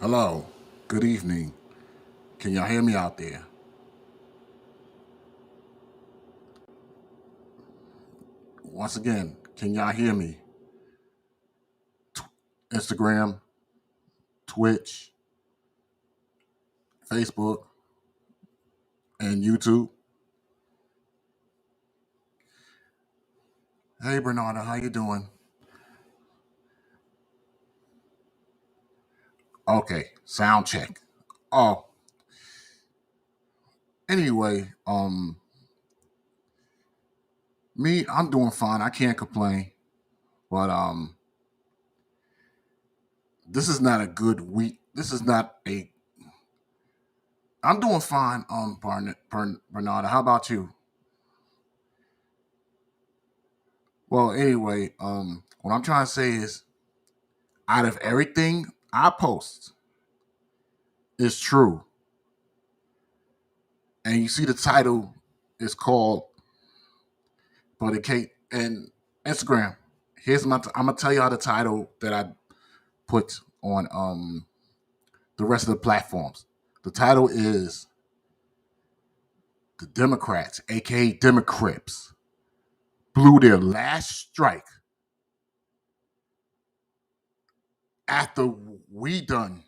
Hello, good evening. Can y'all hear me out there? Once again, can y'all hear me? Instagram, Twitch, Facebook, and YouTube. Hey Bernardo, how you doing? Okay, sound check. Oh, anyway, me, I'm doing fine. I can't complain. But this is not a good week. This is not a. I'm doing fine. Bernardo, how about you? Well, anyway, what I'm trying to say is, out of everything I post is true, and you see the title is called "But It Can't." And Instagram. I'm gonna tell y'all the title that I put on the rest of the platforms. The title is "The Democrats, aka DemoCrips, blew their last strike after we done.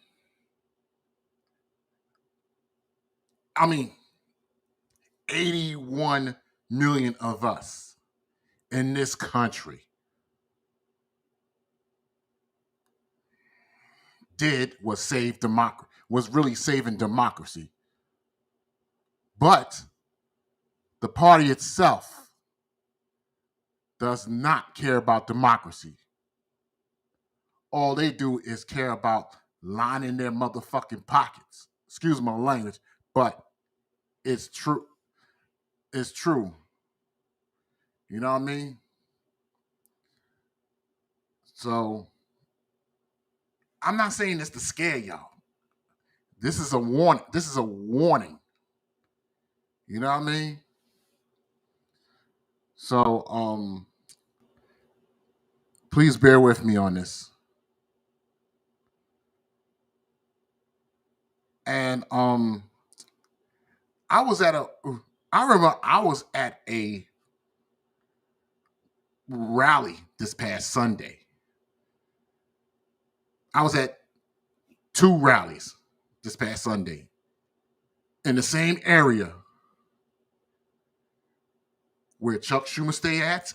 I mean, 81 million of us in this country did was save democracy, was really saving democracy. But the party itself does not care about democracy. All they do is care about lining their motherfucking pockets. Excuse my language, but it's true. It's true. You know what I mean? So I'm not saying this to scare y'all. This is a warning. This is a warning. You know what I mean? So please bear with me on this. And I was at a I remember I was at a rally this past Sunday. I was at two rallies this past Sunday in the same area where Chuck Schumer stay at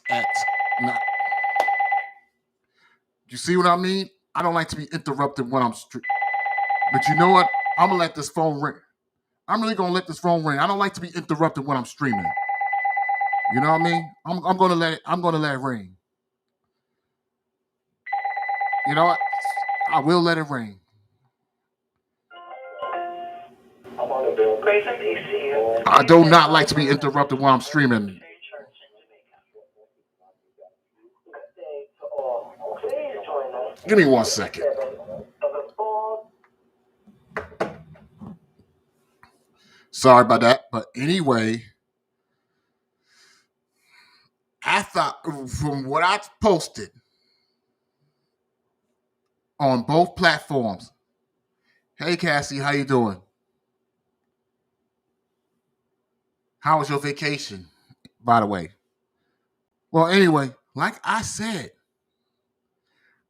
not, you see what I mean? I don't like to be interrupted when but you know what? I'm gonna let this phone ring. I'm really gonna let this phone ring. I don't like to be interrupted when I'm streaming. You know what I mean? I'm gonna let it. I'm gonna let it ring. You know what? I will let it ring. I do not like to be interrupted while I'm streaming. Give me 1 second. Sorry about that. But anyway, I thought from what I posted on both platforms. Hey Cassie, how you doing? How was your vacation? By the way. Well, anyway, like I said,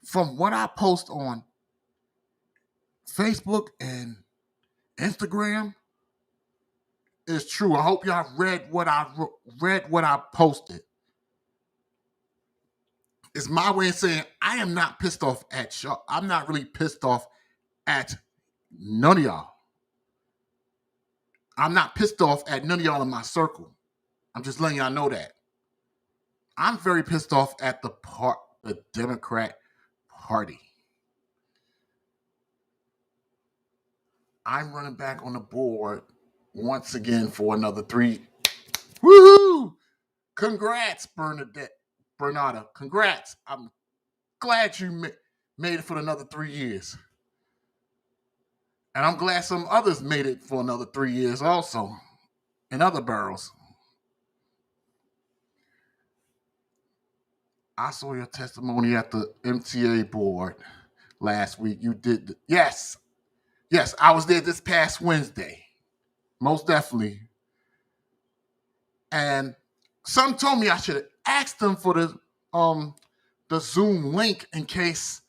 from what I post on Facebook and Instagram is true. I hope y'all read what I posted. It's my way of saying I am not pissed off at y'all. I'm not really pissed off at none of y'all. I'm not pissed off at none of y'all in my circle. I'm just letting y'all know that. I'm very pissed off at the Democrat Party. I'm running back on the board once again for another three. Woohoo! Congrats, Bernarda. Congrats. I'm glad you made it for another 3 years. And I'm glad some others made it for another 3 years also in other boroughs. I saw your testimony at the MTA board last week. You did. Yes. Yes, I was there this past Wednesday, most definitely. And some told me I should have asked them for the Zoom link in case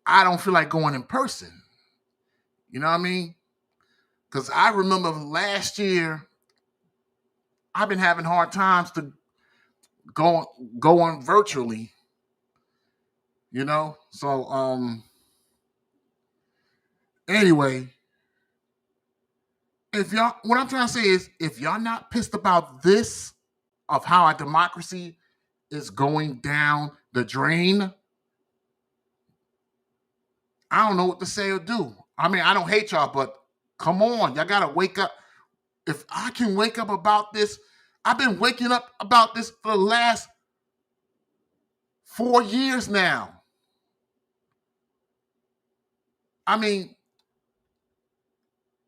I don't feel like going in person. You know what I mean? Because I remember last year I've been having hard times to go go on virtually. You know, so anyway, if y'all, what I'm trying to say is, if y'all not pissed about this of how our democracy is going down the drain, I don't know what to say or do. I mean, I don't hate y'all, but come on, y'all gotta wake up. If I can wake up about this, I've been waking up about this for the last 4 years now. I mean,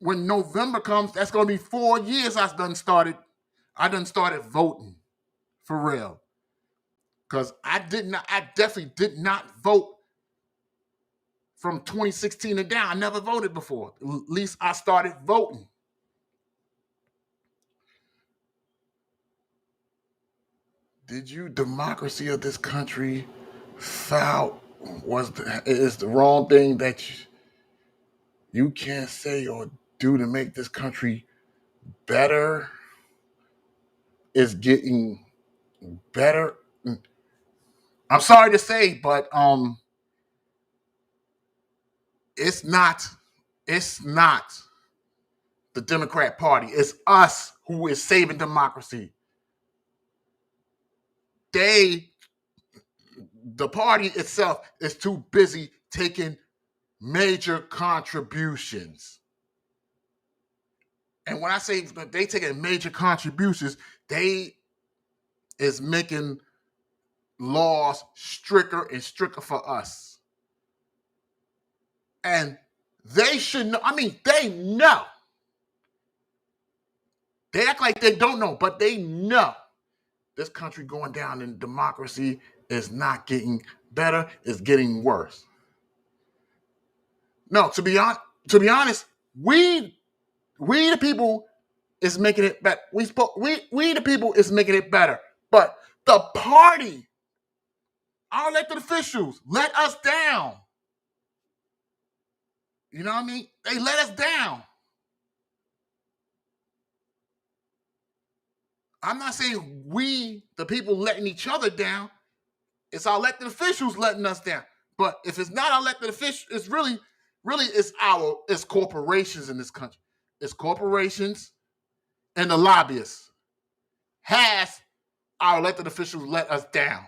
when November comes, that's gonna be 4 years I done started voting for real. Because I definitely did not vote from 2016 and down. I never voted before. At least I started voting. Did you democracy of this country foul is the wrong thing that you can't say or do to make this country better is getting better. I'm sorry to say, but it's not it's not the Democrat Party. It's us who is saving democracy. They the party itself is too busy taking major contributions. And when I say they taking major contributions, they is making laws stricter and stricter for us. And they should know. I mean, they know. They act like they don't know, but they know this country going down in democracy is not getting better, it's getting worse. No, to be honest, we the people is making it better. We the people is making it better. But the party, our elected officials, let us down. You know what I mean? They let us down. I'm not saying we, the people, letting each other down. It's our elected officials letting us down. But if it's not our elected officials, it's really, it's corporations in this country. It's corporations and the lobbyists has our elected officials let us down.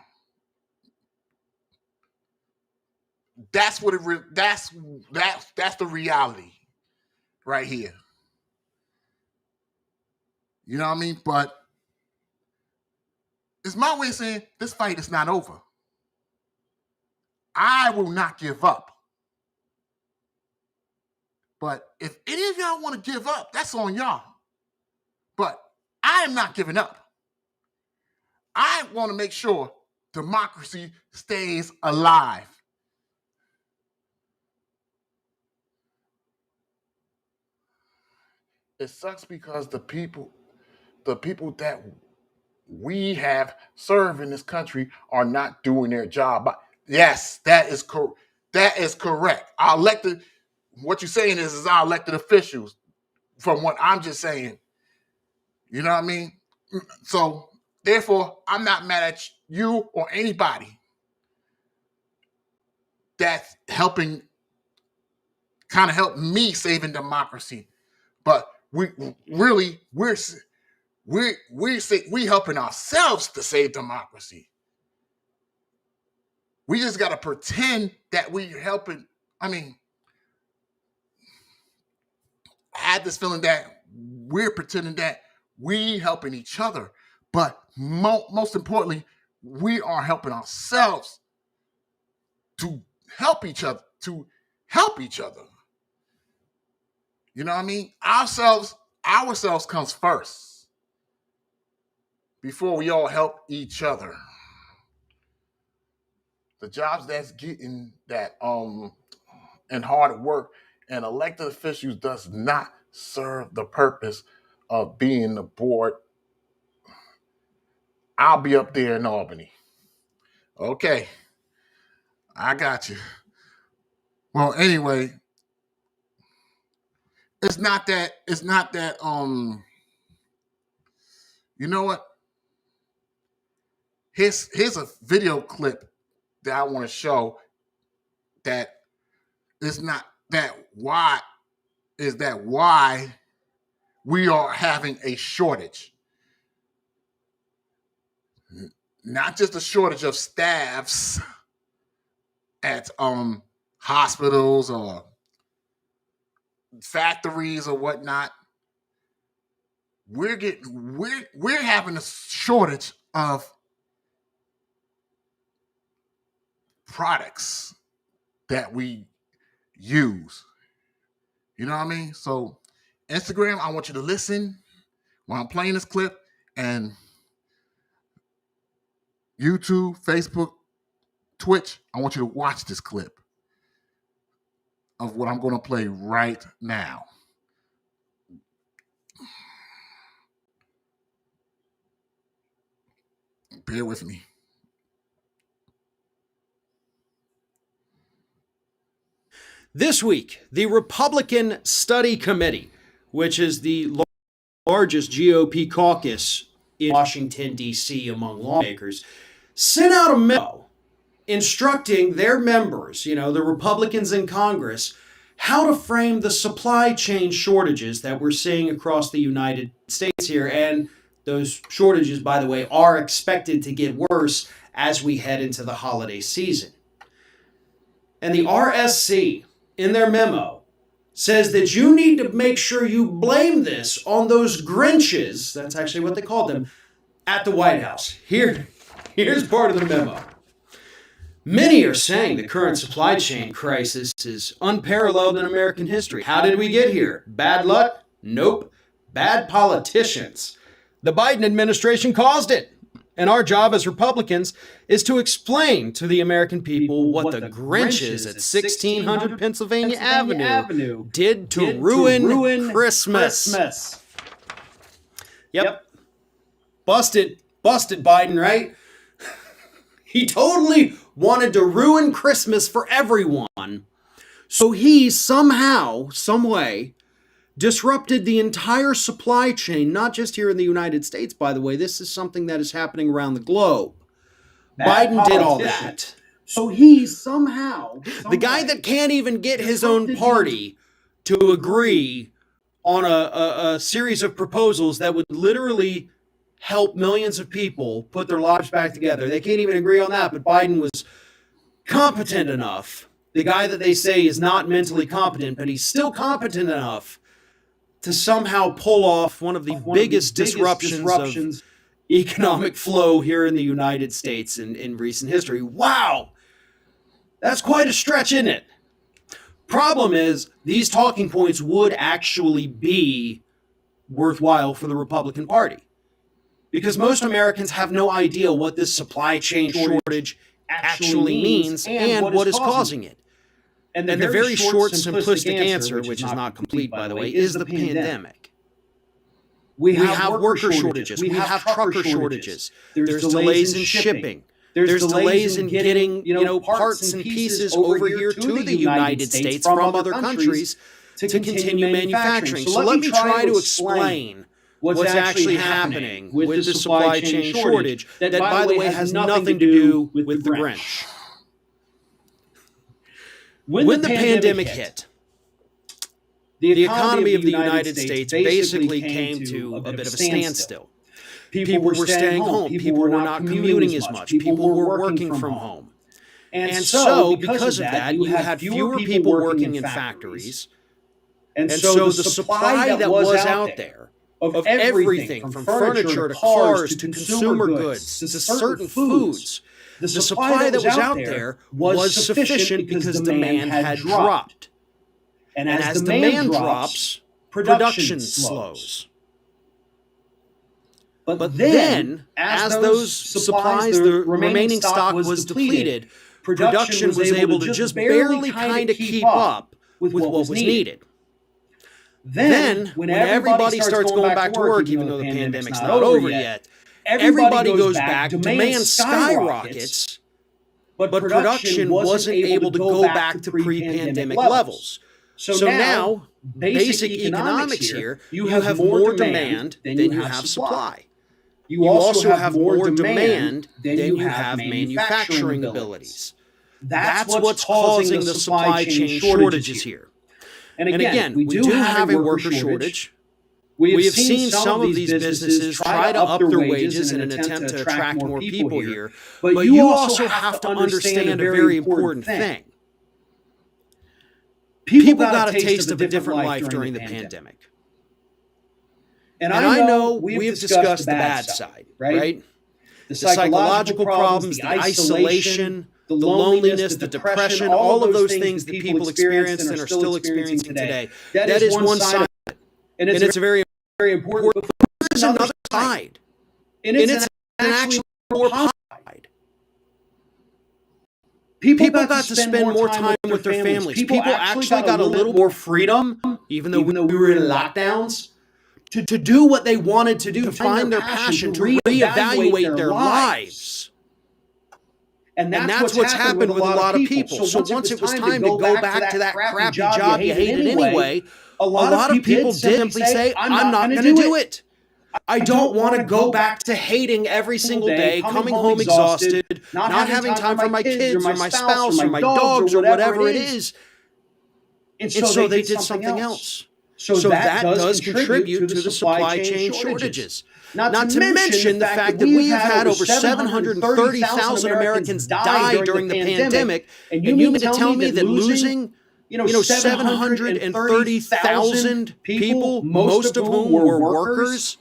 That's what that's the reality right here. You know what I mean? But it's my way of saying this fight is not over. I will not give up. But if any of y'all want to give up, that's on y'all. But I am not giving up. I want to make sure democracy stays alive. It sucks because the people that we have served in this country are not doing their job. But yes, that is correct. Our elected, what you're saying is our elected officials. From what I'm just saying, you know what I mean. So therefore, I'm not mad at you or anybody that's helping, kind of help me saving democracy. But we really we helping ourselves to save democracy. We just got to pretend that we're helping. I mean, I had this feeling that we're pretending that we helping each other, but most importantly, we are helping ourselves to help each other. To help each other. You know what I mean? Ourselves comes first before we all help each other. The jobs that's getting that and hard work and elected officials does not serve the purpose of being the board. I'll be up there in Albany. Okay, I got you. Well, anyway, it's not that. You know what? Here's a video clip that I want to show that is not that why we are having a shortage. Not just a shortage of staffs at hospitals or factories or whatnot. We're having a shortage of products that we use. You know what I mean? So Instagram, I want you to listen while I'm playing this clip, and YouTube, Facebook, Twitch, I want you to watch this clip of what I'm going to play right now. Bear with me. This week, the Republican Study Committee, which is the largest GOP caucus in Washington, D.C. among lawmakers, sent out a memo instructing their members, the Republicans in Congress, how to frame the supply chain shortages that we're seeing across the United States here. And those shortages, by the way, are expected to get worse as we head into the holiday season. And the RSC, in their memo, says that you need to make sure you blame this on those Grinches, that's actually what they called them, at the White House. Here's part of the memo. Many are saying the current supply chain crisis is unparalleled in American history. How did we get here? Bad luck? Nope. Bad politicians. The Biden administration caused it. And our job as Republicans is to explain to the American people what the Grinches at 1600 Pennsylvania Avenue did to ruin Christmas. Yep. Busted Biden, right? He totally wanted to ruin Christmas for everyone. So he somehow, some way, disrupted the entire supply chain, not just here in the United States, by the way. This is something that is happening around the globe. Biden did all that. So he somehow, the guy that can't even get his own party to agree on a series of proposals that would literally help millions of people put their lives back together. They can't even agree on that, but Biden was competent enough. The guy that they say is not mentally competent, but he's still competent enough to somehow pull off one of the biggest disruptions of economic flow here in the United States in recent history. Wow! That's quite a stretch, isn't it? Problem is, these talking points would actually be worthwhile for the Republican Party, because most Americans have no idea what this supply chain shortage actually means and what is causing it. And the very short, simplistic answer, which is not complete, by the way, is the pandemic. We have worker shortages. We have trucker shortages. There's delays in shipping. There's delays in getting, parts and pieces over here to the United States from other countries to continue manufacturing. So let me try to explain what's actually happening with the supply chain shortage that, by the way, has nothing to do with the Grinch. When the pandemic hit, the economy of the United States basically came to a bit of a standstill. People were staying home. People were not commuting as much. People were working from home. And so, because of that, you had fewer people working in factories. And so the supply that was out there of everything from furniture to cars to consumer goods to certain foods, the supply that was out there was sufficient because demand had dropped. And as demand drops, production slows. But then, as those supplies, the remaining stock was depleted, production was able to just barely kind of keep up with what was needed. Then, when everybody starts going back to work, even though the pandemic's not over yet, everybody goes back, demand skyrockets, but production wasn't able to go back to pre-pandemic levels. So now, basic economics here, you have more demand than you have supply. You also have more demand than you have manufacturing abilities. That's what's causing the supply chain shortages here. And again, we do have a worker shortage. We have seen some of these businesses try to up their wages in an attempt to attract more people here, but you also have to understand a very important thing. People got a taste of a different life during the pandemic. And I know we have discussed the bad side, right? The psychological problems, the isolation, the loneliness, the depression, all of those things that people experienced and are still experiencing today. That is one side of it. And it's a very important. But there's another side. And it's an actual side. People got to spend more time with their families. People actually got a little more freedom, even though we were in lockdowns, to do what they wanted to do, to find their passion, to reevaluate their lives. And that's what's happened with a lot of people. So once it was time to go back to that crappy job you hated anyway, a lot of people did simply say, I'm not going to do it. I don't want to go back to hating every single day, coming home exhausted, not having time for my kids or my spouse or my dogs or whatever it is. And so they did something else. So that does contribute to the supply chain shortages. Not to mention the fact that we have had over 730,000 Americans die during the pandemic, and you mean to tell me that losing 730,000 people, most of whom were workers,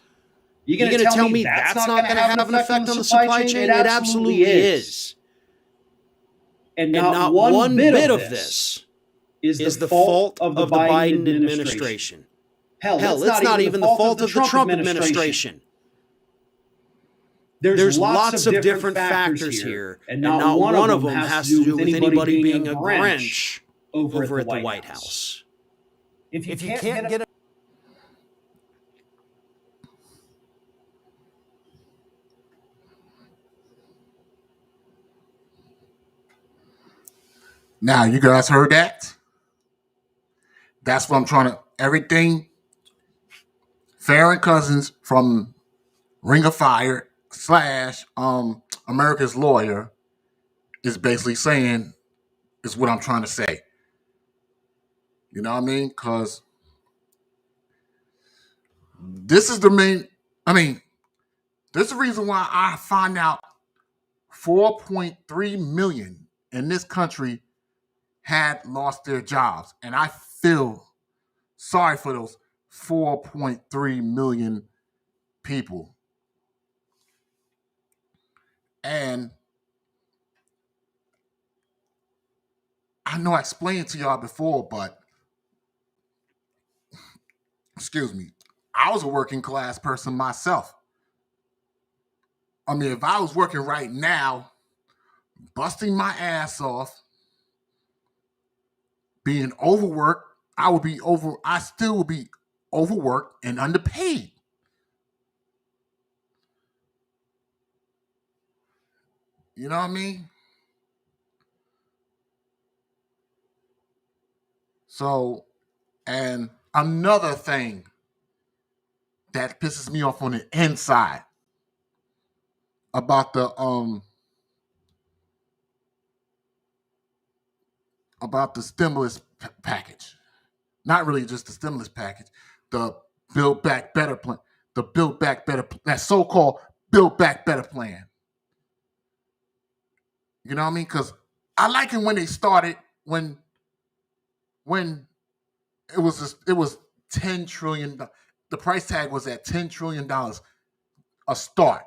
you're going to tell me that's not going to have an effect on the supply chain? It absolutely is. And not one bit of this is the fault of the Biden administration. Hell, it's not even the fault of the Trump administration. There's lots of different factors here, and not one of them has to do with anybody being a Grinch over at the White House. If you can't get Now, you guys heard that? That's what I'm trying to. Everything Farron Cousins from Ring of Fire / America's Lawyer is basically saying is what I'm trying to say. You know what I mean? Because this is the main. There's a reason why I find out 4.3 million in this country had lost their jobs. And I feel sorry for those 4.3 million people. And I know I explained to y'all before, but excuse me, I was a working class person myself. If I was working right now, busting my ass off, being overworked, I still would be overworked and underpaid. You know what I mean? So, and another thing that pisses me off on the inside about the stimulus package. Not really just the stimulus package, the Build Back Better plan, that so-called Build Back Better plan. You know what I mean? Because I like it when they started, when it was $10 trillion. The price tag was at $10 trillion a start.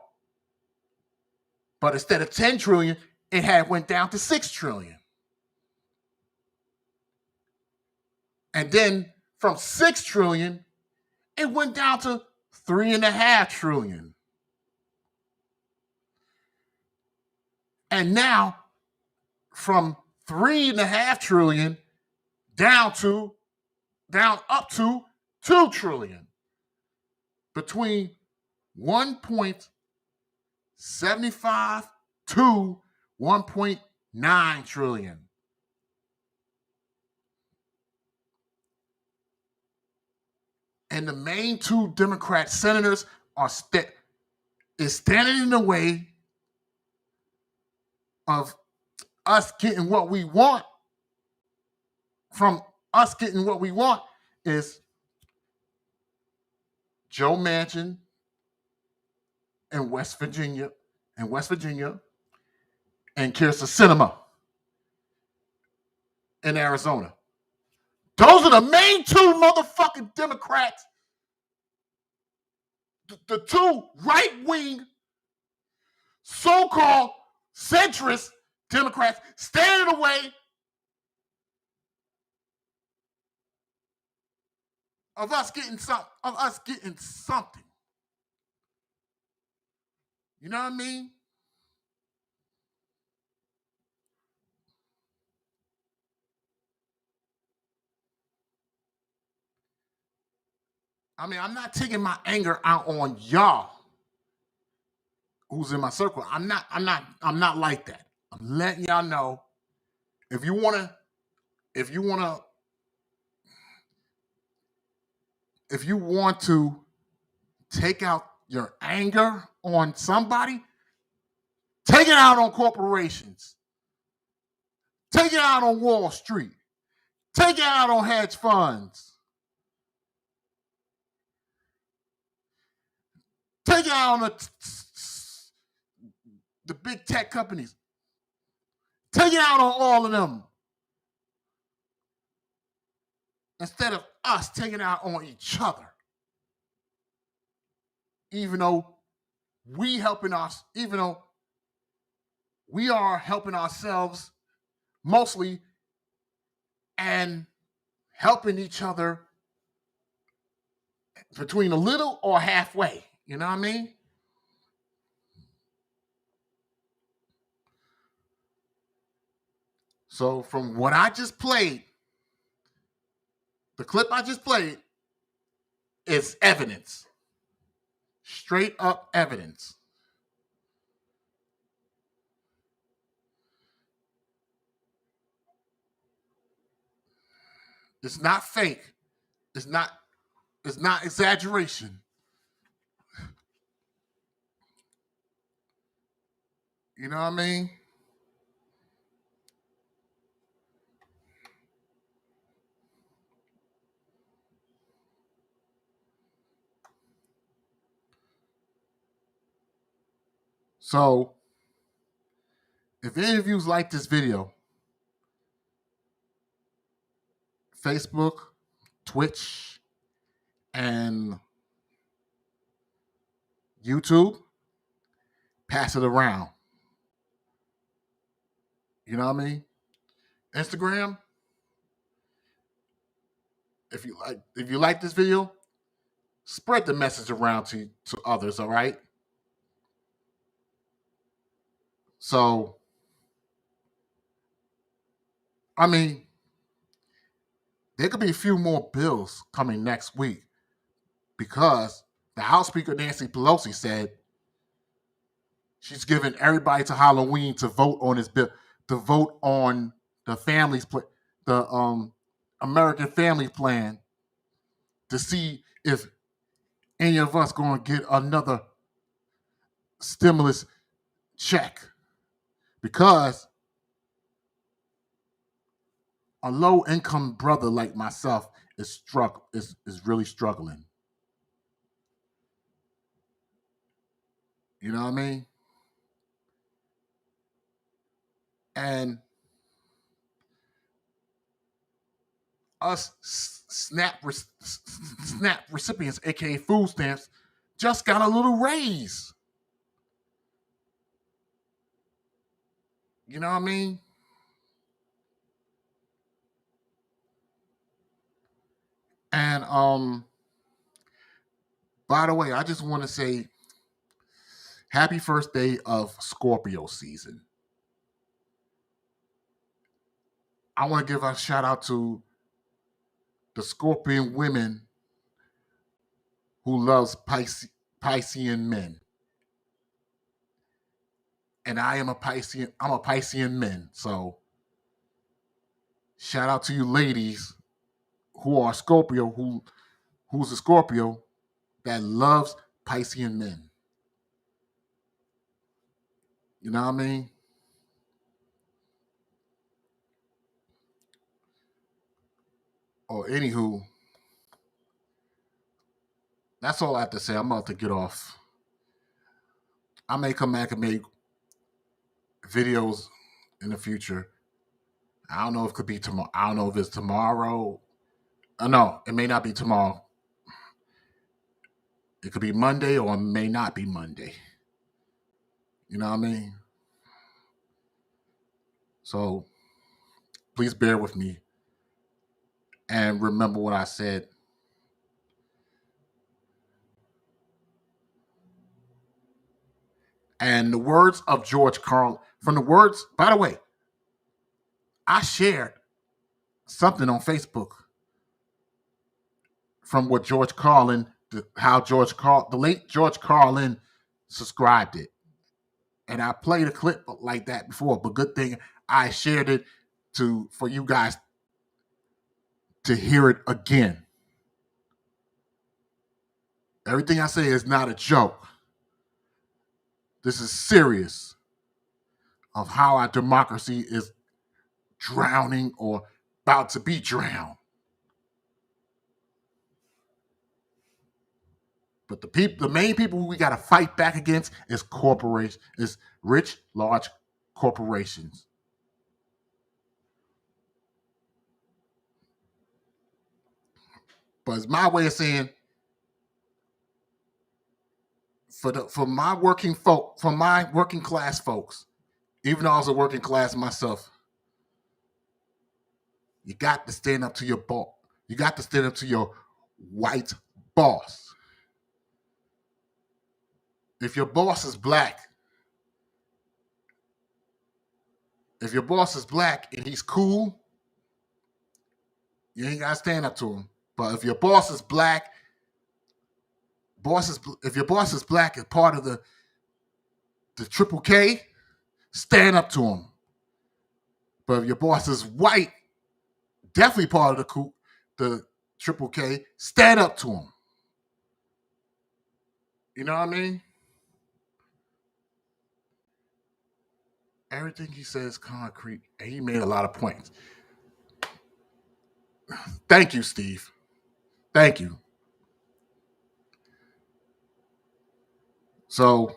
But instead of 10 trillion, it had went down to 6 trillion. And then from 6 trillion, it went down to 3.5 trillion. And now from 3.5 trillion down up to 2 trillion. Between 1.75 to 1.9 trillion. And the main two Democrat senators is standing in the way of us getting what we want. From us getting what we want is Joe Manchin in West Virginia, and Kyrsten Sinema in Arizona. Those are the main two motherfucking Democrats. The two right-wing, so-called centrist Democrats standing in the way of us getting something. You know what I mean? I'm not taking my anger out on y'all who's in my circle. I'm not like that. I'm letting y'all know if you want to take out your anger on somebody, take it out on corporations. Take it out on Wall Street. Take it out on hedge funds. Take it out on the big tech companies. Take it out on all of them. Instead of us taking it out on each other. Even though we are helping ourselves mostly and helping each other between a little or halfway. You know what I mean? So from what I just played, the clip I just played is evidence. Straight up evidence. It's not fake. It's not exaggeration. You know what I mean? So, if any of you like this video, Facebook, Twitch, and YouTube, pass it around. You know what I mean? Instagram, if you like this video, spread the message around to others, all right? So, there could be a few more bills coming next week because the House Speaker Nancy Pelosi said she's giving everybody to Halloween to vote on this bill, to vote on the American Family Plan, to see if any of us going to get another stimulus check, because a low income brother like myself is really struggling. You know what I mean? And us SNAP recipients, aka food stamps, just got a little raise. You know what I mean? And by the way, I just want to say happy first day of Scorpio season. I want to give a shout out to the Scorpion women who loves Piscean men. And I am a Piscean, I'm a Piscean man. So shout out to you ladies who are Scorpio, who's a Scorpio that loves Piscean men. You know what I mean? Or anywho, that's all I have to say. I'm about to get off. I may come back and make videos in the future. I don't know if it could be tomorrow. I don't know if it's tomorrow. No, it may not be tomorrow. It could be Monday or it may not be Monday. You know what I mean? So please bear with me and remember what I said. And the words of George Carl, from the words, by the way, I shared something on Facebook from what George Carlin, the late George Carlin subscribed it. And I played a clip like that before, but good thing I shared it for you guys to hear it again. Everything I say is not a joke. This is serious of how our democracy is drowning or about to be drowned. But the main people we got to fight back against is corporations, is rich, large corporations. But it's my way of saying, for my working class folks, even though I was a working class myself, you got to stand up to your boss. You got to stand up to your white boss. If your boss is black, and he's cool, you ain't gotta stand up to him. But if your boss is black, if your boss is black and part of the triple K, stand up to him. But if your boss is white, definitely part of the triple K, stand up to him. You know what I mean? Everything he says concrete, and he made a lot of points. Thank you, Steve. Thank you. So,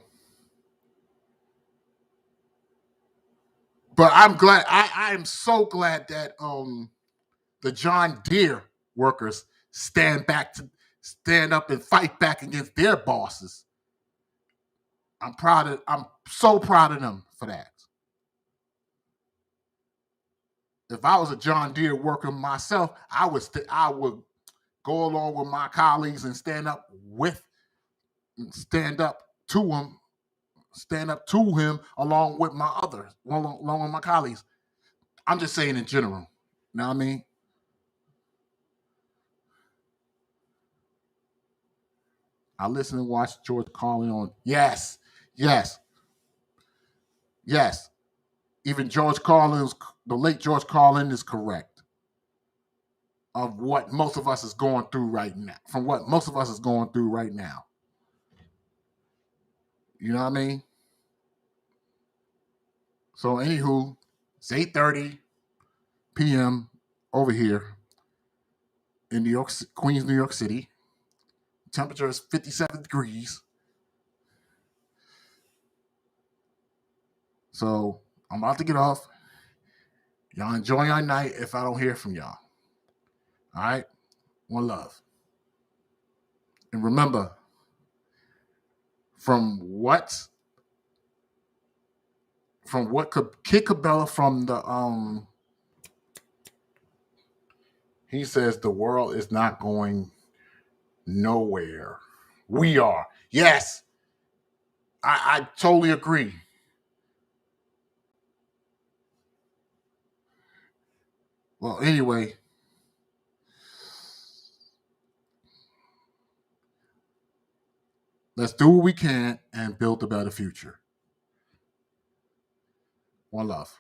but I'm glad. I am so glad that the John Deere workers stand up and fight back against their bosses. I'm so proud of them for that. If I was a John Deere worker myself, I would go along with my colleagues and stand up to him along with my colleagues. I'm just saying in general. You know what I mean? I listen and watch George Carlin on. Yes, yes, yes. Even the late George Carlin is correct of what most of us is going through right now. From what most of us is going through right now. You know what I mean? So, anywho, it's 8:30 p.m. over here in Queens, New York City. Temperature is 57 degrees. So I'm about to get off. Y'all enjoy your night if I don't hear from y'all. All right? One love. And remember, from what Kid Cabela from the he says the world is not going nowhere. We are. Yes. I totally agree. Well, anyway, Let's do what we can and build a better future. One love.